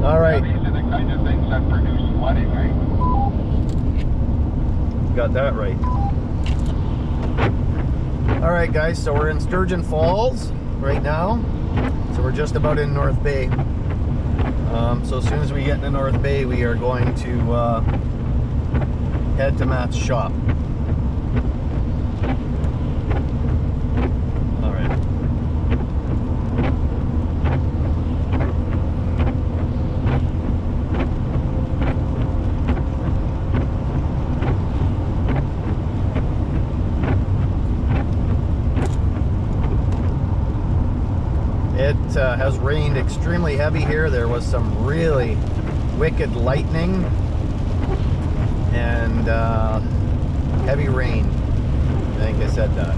All right. These are the kind of things that produce flooding, right? Got that right. All right, guys, so we're in Sturgeon Falls right now. So we're just about in North Bay. So as soon as we get into North Bay, we are going to head to Matt's shop. All right. It has rained extremely heavy here. There was some really wicked lightning and heavy rain. I think I said that.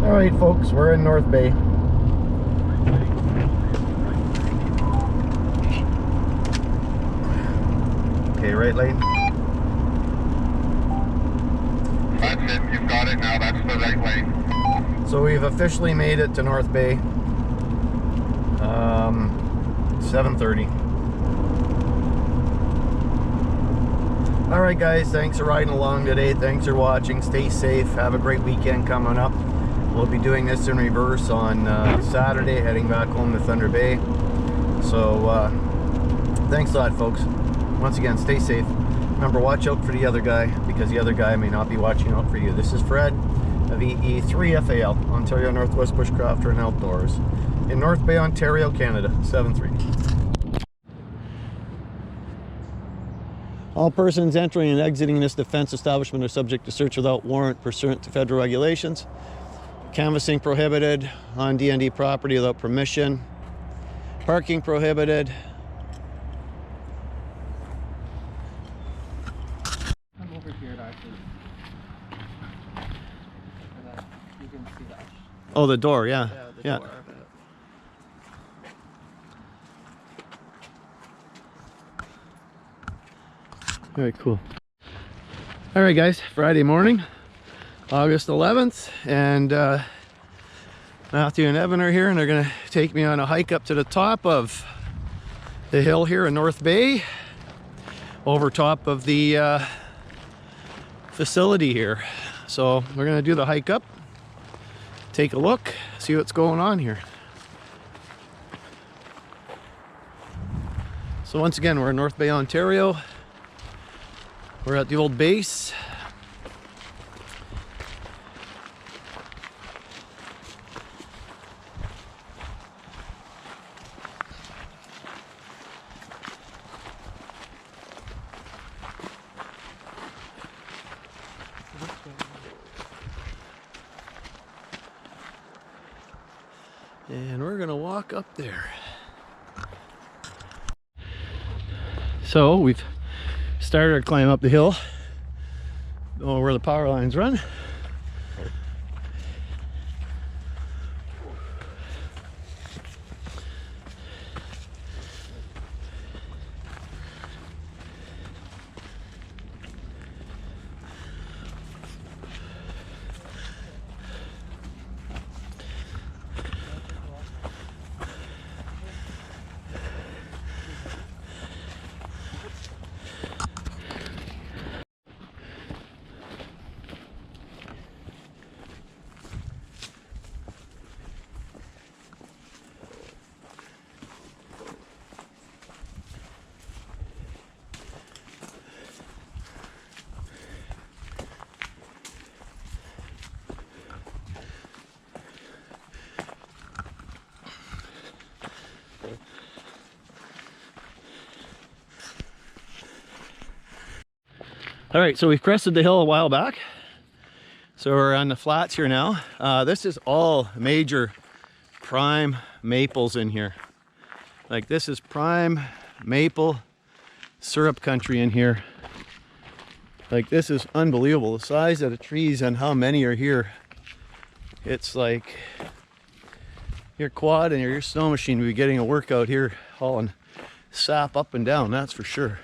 All right, folks, we're in North Bay. Okay, right lane. That's it, you've got it now, that's the right lane. So we've officially made it to North Bay. 7:30. All right, guys, thanks for riding along today. Thanks for watching. Stay safe. Have a great weekend coming up. We'll be doing this in reverse on Saturday, heading back home to Thunder Bay. So thanks a lot, folks. Once again, stay safe. Remember, watch out for the other guy, because the other guy may not be watching out for you. This is Fred of EE3FAL, Ontario Northwest Bushcrafter and Outdoors, in North Bay, Ontario, Canada, 7-3. All persons entering and exiting this defense establishment are subject to search without warrant pursuant to federal regulations. Canvassing prohibited on DND property without permission. Parking prohibited. I'm over here actually. You can see that. Oh, the door, yeah. Yeah, the door. Very cool. All right, guys, Friday morning, August 11th, and Matthew and Evan are here, and they're gonna take me on a hike up to the top of the hill here in North Bay, over top of the facility here. So we're gonna do the hike up, take a look, see what's going on here. So once again, we're in North Bay, Ontario. We're at the old base. And we're gonna walk up there. So we've started our climb up the hill, where the power lines run. All right, so we've crested the hill a while back. So we're on the flats here now. This is all major prime maples in here. Like, this is prime maple syrup country in here. Like, this is unbelievable. The size of the trees and how many are here. It's like your quad and your snow machine will be getting a workout here, hauling sap up and down, that's for sure.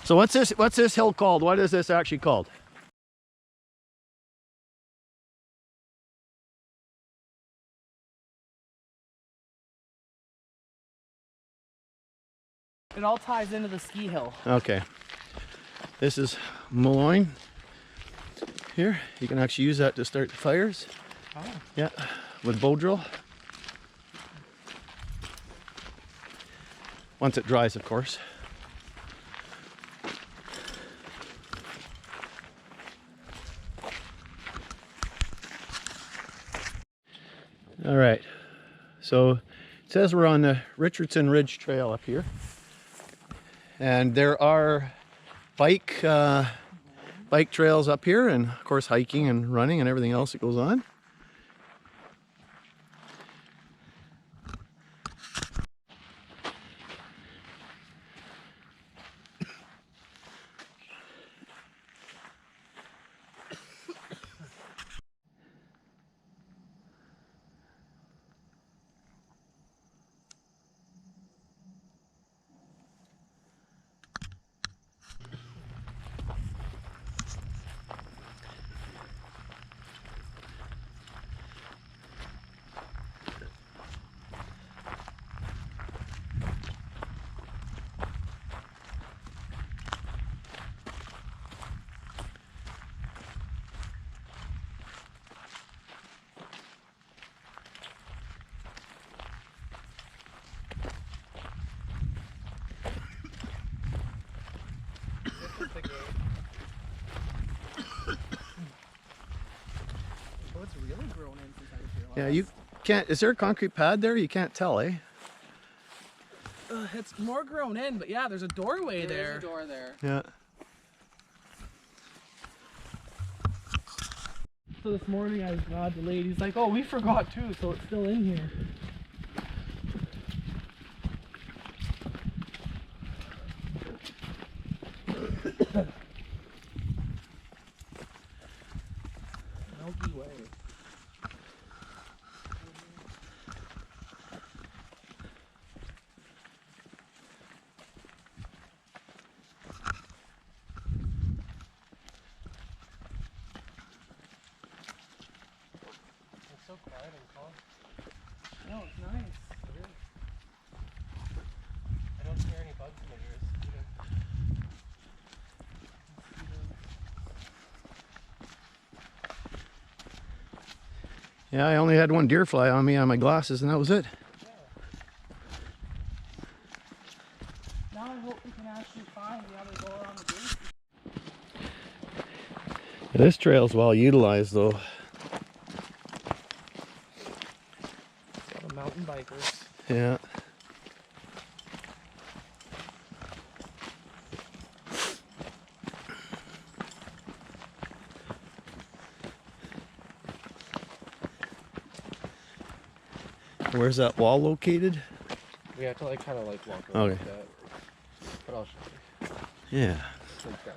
So what's this hill called? What is this actually called? it all ties into the ski hill. Okay. This is Malloyne. Here, you can actually use that to start the fires. Oh. Yeah, with bow drill. Once it dries, of course. All right, so it says we're on the Richardson Ridge Trail up here. And there are bike trails up here, and of course hiking and running and everything else that goes on. Oh, it's really grown in since I was here last. Yeah, you can't, is there a concrete pad there? You can't tell, eh? It's more grown in, but yeah, there's a doorway there. There's a door there. Yeah. So this morning I got delayed. He's like, oh, we forgot too, so it's still in here. Milky Way. It's so quiet and calm. No, it's nice. I don't hear any bugs in my ears either. Yeah, I only had one deer fly on me on my glasses, and that was it. Now I hope we can actually find the other door on the gate. This trail's well utilized, though. A lot of mountain bikers. Yeah. Where's that wall located? We have to like kind of like walk over Okay. like that. But I'll show you. Yeah. Like down.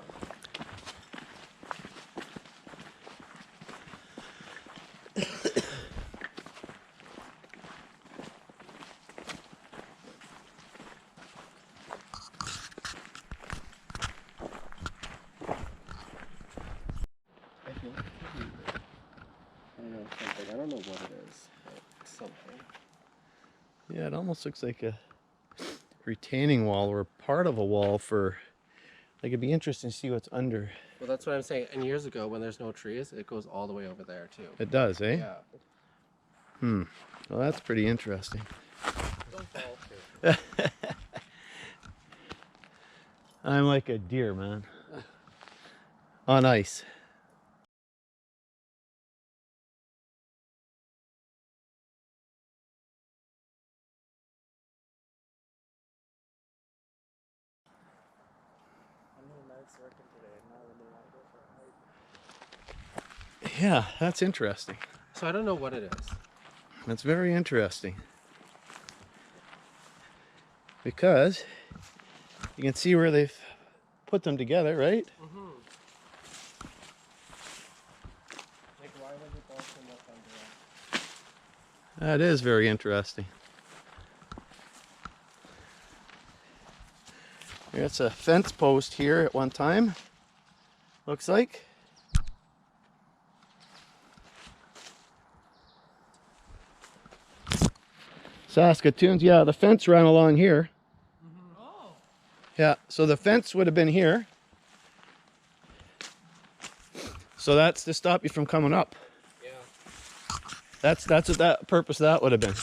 I think I don't know something. I don't know what it is, but something. Yeah, it almost looks like a retaining wall or part of a wall for, like, it'd be interesting to see what's under. Well, that's what I'm saying. And years ago, when there's no trees, it goes all the way over there too. It does, eh? Yeah. Well, that's pretty interesting. Don't fall too. I'm like a deer, man. On ice. I'm doing night working today, and now when they want to go for a hike. Yeah, that's interesting. So I don't know what it is. That's very interesting. Because you can see where they've put them together, right? Mm-hmm. Like, why was it all so much under that? That is very interesting. It's a fence post here at one time, looks like. Saskatoons, yeah, the fence ran along here. Oh, Yeah, so the fence would have been here. So that's to stop you from coming up. Yeah. That's what that purpose that would have been.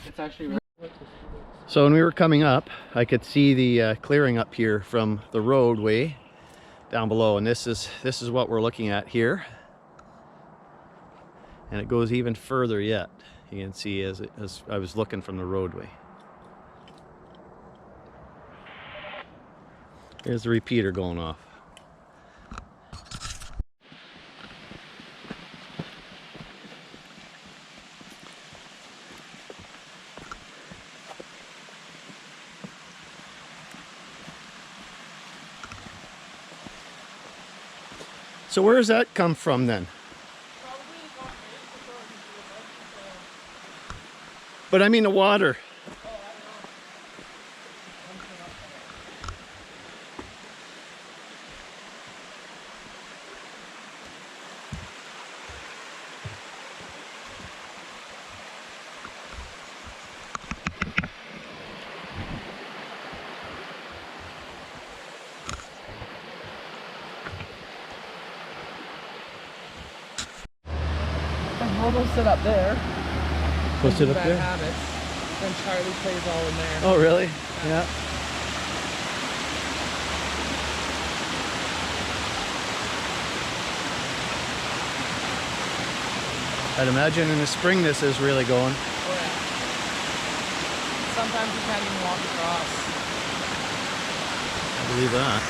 It's actually. So when we were coming up, I could see the clearing up here from the roadway down below, and this is what we're looking at here. And it goes even further yet. You can see as I was looking from the roadway. Here's the repeater going off. So where does that come from then? But I mean the water. We'll sit up there. Go sit up Bad there? habits. Then Charlie plays all in there. Oh really? Yeah. I'd imagine in the spring this is really going. Oh, yeah. Sometimes you can't even walk across. I believe that.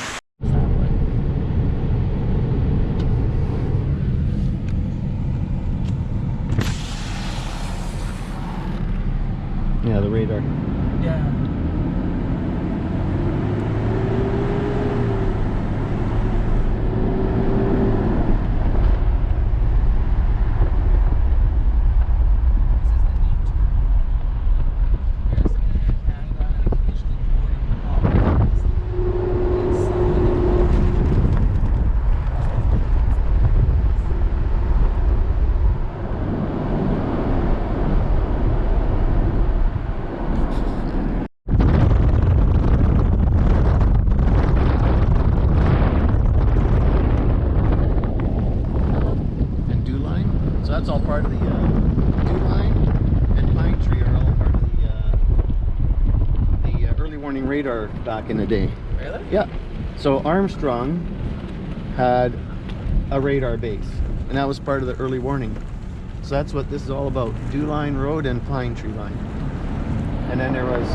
Yeah, the radar. Yeah. That's all part of the dew line and pine tree are all part of the early warning radar back in the day. Really? Yeah. So Armstrong had a radar base, and that was part of the early warning. So that's what this is all about: dew line road and pine tree line. And then there was